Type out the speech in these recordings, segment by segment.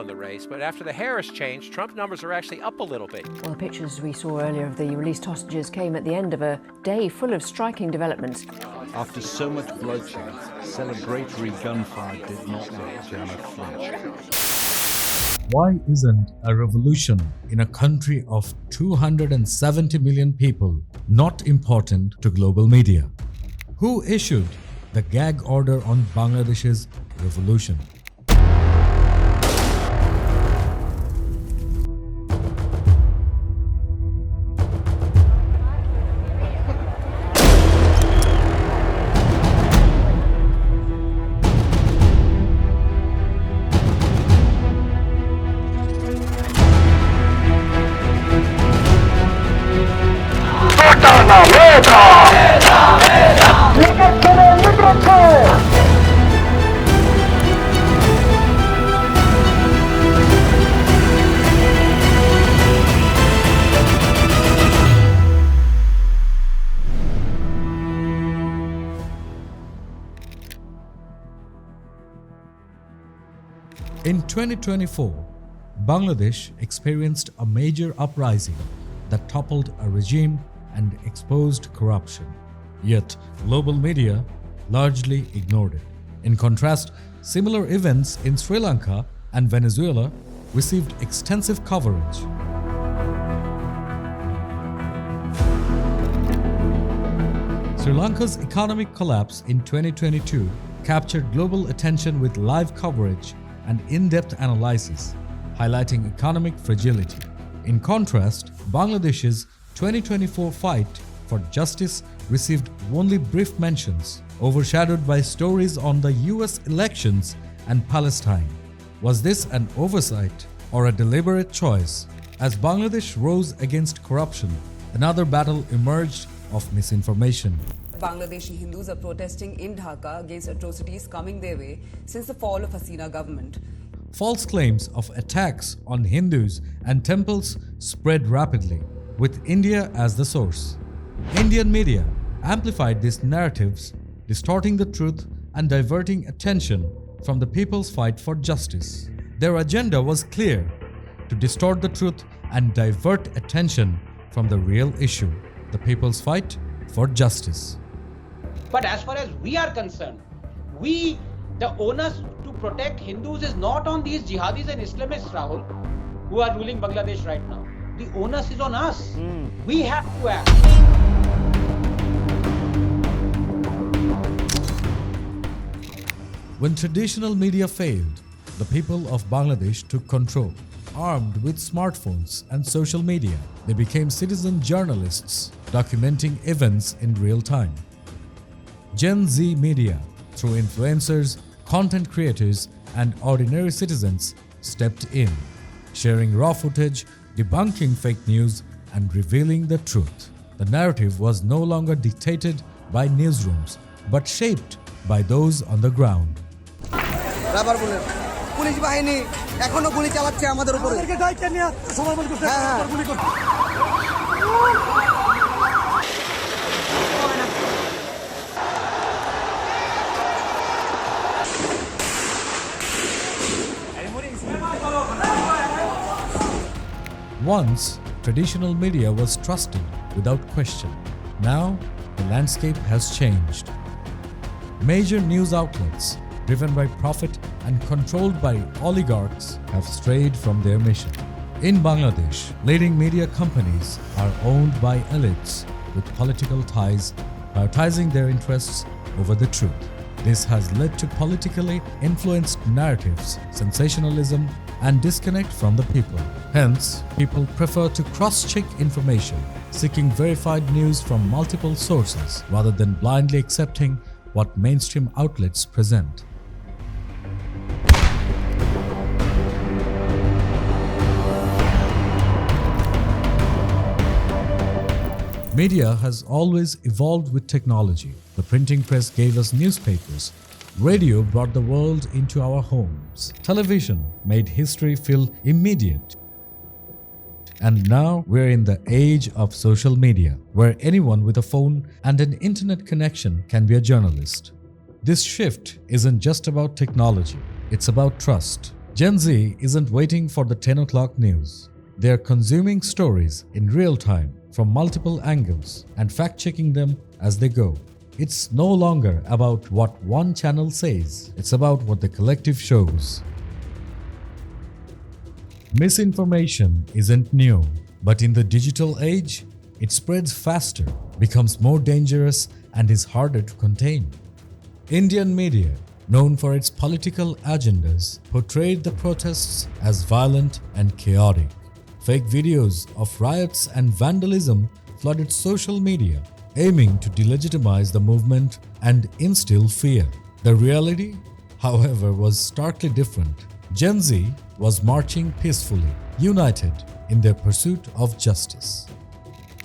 in the race, but after the Harris change, Trump numbers are actually up a little bit. Well, the pictures we saw earlier of the released hostages came at the end of a day full of striking developments. After so much bloodshed, celebratory gunfire did not make Jama flinch. Why isn't a revolution in a country of 270 million people not important to global media? Who issued the gag order on Bangladesh's revolution? In 2024, Bangladesh experienced a major uprising that toppled a regime and exposed corruption. Yet, global media largely ignored it. In contrast, similar events in Sri Lanka and Venezuela received extensive coverage. Sri Lanka's economic collapse in 2022 captured global attention with live coverage and in-depth analysis, highlighting economic fragility. In contrast, Bangladesh's 2024 fight for justice received only brief mentions, overshadowed by stories on the US elections and Palestine. Was this an oversight or a deliberate choice? As Bangladesh rose against corruption, another battle emerged of misinformation. Bangladeshi Hindus are protesting in Dhaka against atrocities coming their way since the fall of Hasina government. False claims of attacks on Hindus and temples spread rapidly, with India as the source. Indian media amplified these narratives, distorting the truth and diverting attention from the people's fight for justice. Their agenda was clear: to distort the truth and divert attention from the real issue, the people's fight for justice. But as far as we are concerned, the onus to protect Hindus is not on these jihadis and Islamists, Rahul, who are ruling Bangladesh right now. The onus is on us. We have to act. When traditional media failed, the people of Bangladesh took control. Armed with smartphones and social media, they became citizen journalists, documenting events in real time. Gen Z media, through influencers, content creators, and ordinary citizens, stepped in, sharing raw footage, debunking fake news, and revealing the truth. The narrative was no longer dictated by newsrooms, but shaped by those on the ground. Police বাহিনী এখনো গুলি চালাচ্ছে আমাদের উপরে আমাদেরকে দায়িত্ব নিয়ে সমর্পণ করতে গুলি করতে Once, traditional media was trusted without question. Now, the landscape has changed. Major news outlets, driven by profit and controlled by oligarchs, have strayed from their mission. In Bangladesh, leading media companies are owned by elites with political ties, prioritizing their interests over the truth. This has led to politically influenced narratives, sensationalism, and disconnect from the people. Hence, people prefer to cross-check information, seeking verified news from multiple sources rather than blindly accepting what mainstream outlets present. Media has always evolved with technology. The printing press gave us newspapers. Radio brought the world into our homes. Television made history feel immediate. And now we're in the age of social media, where anyone with a phone and an internet connection can be a journalist. This shift isn't just about technology, it's about trust. Gen Z isn't waiting for the 10 o'clock news. They are consuming stories in real time from multiple angles and fact-checking them as they go. It's no longer about what one channel says, it's about what the collective shows. Misinformation isn't new, but in the digital age, it spreads faster, becomes more dangerous, and is harder to contain. Indian media, known for its political agendas, portrayed the protests as violent and chaotic. Fake videos of riots and vandalism flooded social media, aiming to delegitimize the movement and instill fear. The reality, however, was starkly different. Gen Z was marching peacefully, united in their pursuit of justice.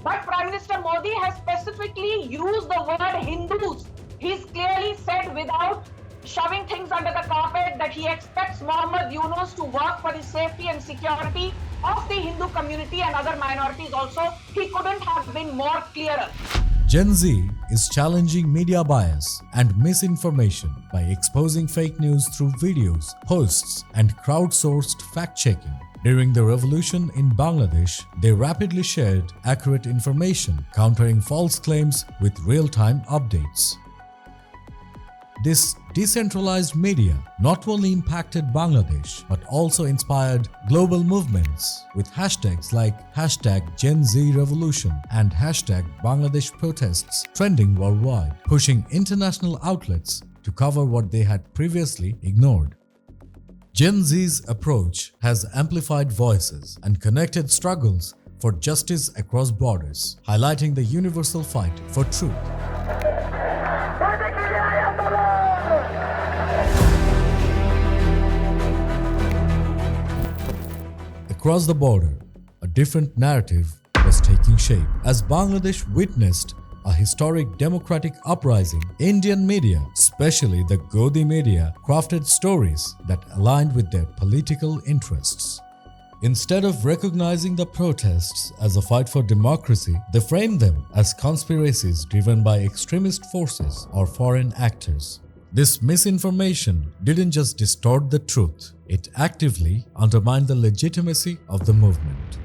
But Prime Minister Modi has specifically used the word Hindus. He's clearly said, without shoving things under the carpet, that he expects Mohammed Yunus to work for the safety and security of the Hindu community and other minorities also. He couldn't have been more clearer. Gen Z is challenging media bias and misinformation by exposing fake news through videos, posts, and crowdsourced fact-checking. During the revolution in Bangladesh, they rapidly shared accurate information, countering false claims with real-time updates. This decentralized media not only impacted Bangladesh but also inspired global movements with hashtags like #GenZRevolution and #Bangladesh protests trending worldwide, pushing international outlets to cover what they had previously ignored. Gen Z's approach has amplified voices and connected struggles for justice across borders, highlighting the universal fight for truth. Across the border, a different narrative was taking shape. As Bangladesh witnessed a historic democratic uprising, Indian media, especially the Godi media, crafted stories that aligned with their political interests. Instead of recognizing the protests as a fight for democracy, they framed them as conspiracies driven by extremist forces or foreign actors. This misinformation didn't just distort the truth, it actively undermined the legitimacy of the movement.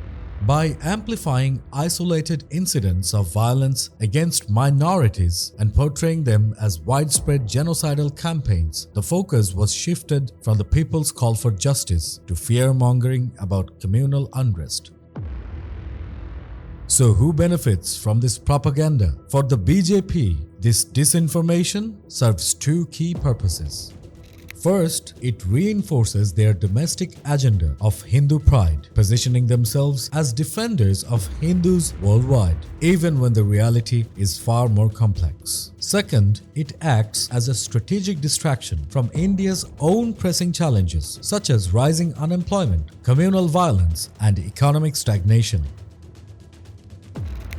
By amplifying isolated incidents of violence against minorities and portraying them as widespread genocidal campaigns, the focus was shifted from the people's call for justice to fear-mongering about communal unrest. So who benefits from this propaganda? For the BJP, this disinformation serves two key purposes. First, it reinforces their domestic agenda of Hindu pride, positioning themselves as defenders of Hindus worldwide, even when the reality is far more complex. Second, it acts as a strategic distraction from India's own pressing challenges, such as rising unemployment, communal violence, and economic stagnation.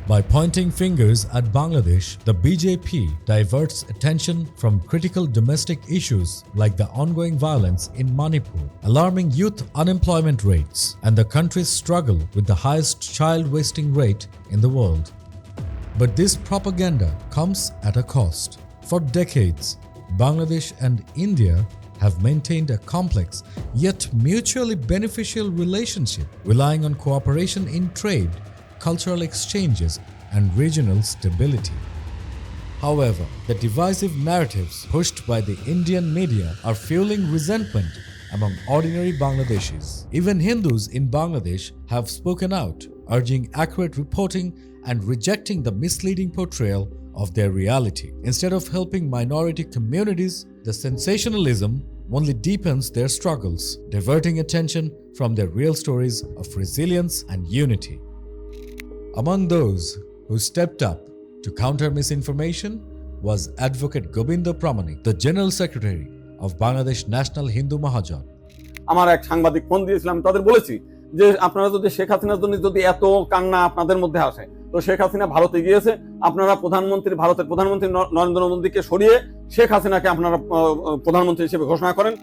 By pointing fingers at Bangladesh, the BJP diverts attention from critical domestic issues like the ongoing violence in Manipur, alarming youth unemployment rates, and the country's struggle with the highest child wasting rate in the world. But this propaganda comes at a cost. For decades, Bangladesh and India have maintained a complex yet mutually beneficial relationship, relying on cooperation in trade, cultural exchanges, and regional stability. However, the divisive narratives pushed by the Indian media are fueling resentment among ordinary Bangladeshis. Even Hindus in Bangladesh have spoken out, urging accurate reporting and rejecting the misleading portrayal of their reality. Instead of helping minority communities, the sensationalism only deepens their struggles, diverting attention from their real stories of resilience and unity. Among those who stepped up to counter misinformation was Advocate Govinda Pramanik, the General Secretary of Bangladesh National Hindu Mahajan. আমার এক সাংবাদিক phone দিয়েছিলাম, তাদের বলেছি যে আপনারা যদি শেখ হাসিনার জন্য যদি এত কান্না আপনাদের মধ্যে আসে, তো শেখ হাসিনা ভারতে গিয়েছে, আপনারা ভারতের প্রধানমন্ত্রী নরেন্দ্র মোদীকে সরিয়ে শেখ হাসিনাকে আপনারা প্রধানমন্ত্রী হিসেবে ঘোষণা করেন।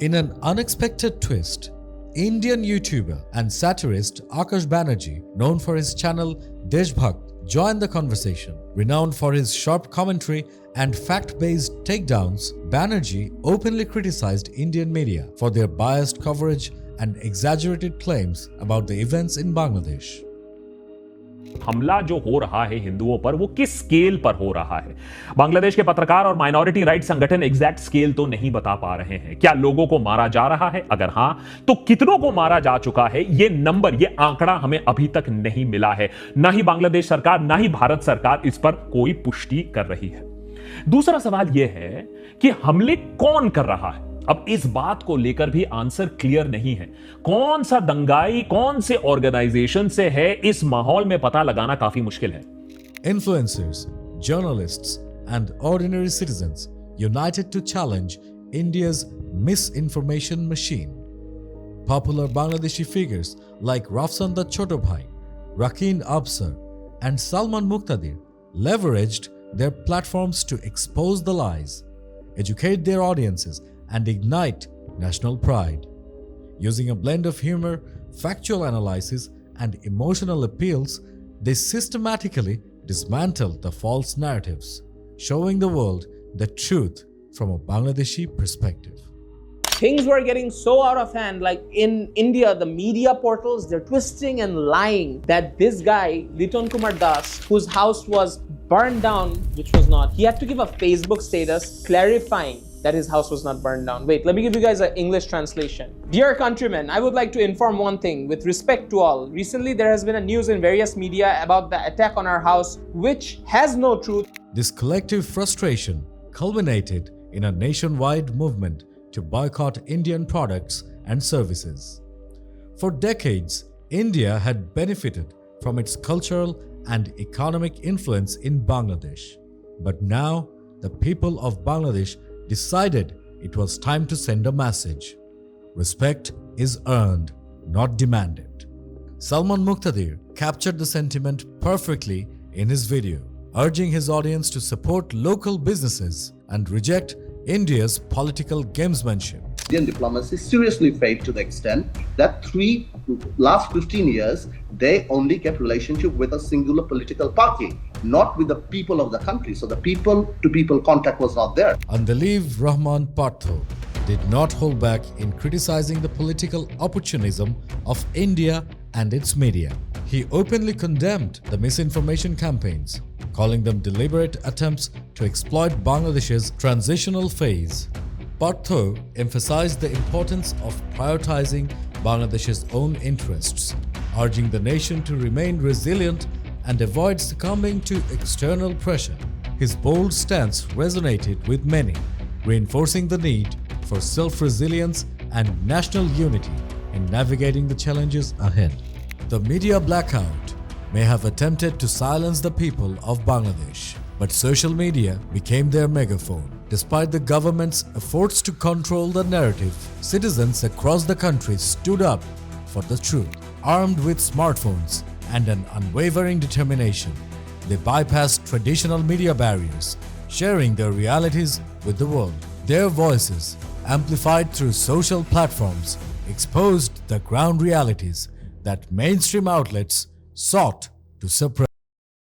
In an unexpected twist, Indian YouTuber and satirist Akash Banerjee, known for his channel Deshbhakt, Join the conversation. Renowned for his sharp commentary and fact-based takedowns, Banerjee openly criticized Indian media for their biased coverage and exaggerated claims about the events in Bangladesh. हमला जो हो रहा है हिंदुओं पर वो किस scale पर हो रहा है? बांग्लादेश के पत्रकार और माइनॉरिटी राइट संगठन एग्जैक्ट स्केल तो नहीं बता पा रहे हैं। क्या लोगों को मारा जा रहा है? अगर हां, तो कितनों को मारा जा चुका है? ये नंबर, ये आंकड़ा हमें अभी तक नहीं मिला है। ना ही बांग्लादेश सरकार, ना ही भारत सरकार इस पर कोई पुष्टि कर रही है। दूसरा सवाल यह है कि हमले कौन कर रहा है? अब इस बात को लेकर भी आंसर क्लियर नहीं है। कौन सा दंगाई कौन से ऑर्गेनाइजेशन से है, इस माहौल में पता लगाना काफी मुश्किल है। Influencers, journalists, and ordinary citizens united to challenge India's misinformation machine. Popular Bangladeshi figures like Rafsanda Chotobhai, Rakeen Absar, and Salman Muqtadir leveraged their platforms to expose the lies, educate their audiences, and ignite national pride. Using a blend of humor, factual analysis, and emotional appeals, they systematically dismantled the false narratives, showing the world the truth from a Bangladeshi perspective. Things were getting so out of hand, like in India, the media portals, they're twisting and lying that this guy, Liton Kumar Das, whose house was burned down, which was not, he had to give a Facebook status clarifying that his house was not burned down. Wait, let me give you guys an English translation. Dear countrymen, I would like to inform one thing with respect to all. Recently, there has been a news in various media about the attack on our house, which has no truth. This collective frustration culminated in a nationwide movement to boycott Indian products and services. For decades, India had benefited from its cultural and economic influence in Bangladesh. But now, the people of Bangladesh decided it was time to send a message. Respect is earned, not demanded. Salman Muqtadir captured the sentiment perfectly in his video, urging his audience to support local businesses and reject India's political gamesmanship. Indian diplomacy seriously failed to the extent that last 15 years, they only kept relationship with a singular political party, not with the people of the country. So the people-to-people contact was not there. Andaliv Rahman Partho did not hold back in criticizing the political opportunism of India and its media. He openly condemned the misinformation campaigns, calling them deliberate attempts to exploit Bangladesh's transitional phase. Partho emphasized the importance of prioritizing Bangladesh's own interests, urging the nation to remain resilient and avoid succumbing to external pressure. His bold stance resonated with many, reinforcing the need for self-resilience and national unity in navigating the challenges ahead. The media blackout may have attempted to silence the people of Bangladesh, but social media became their megaphone. Despite the government's efforts to control the narrative, citizens across the country stood up for the truth. Armed with smartphones and an unwavering determination, they bypassed traditional media barriers, sharing their realities with the world. Their voices, amplified through social platforms, exposed the ground realities that mainstream outlets sought to suppress.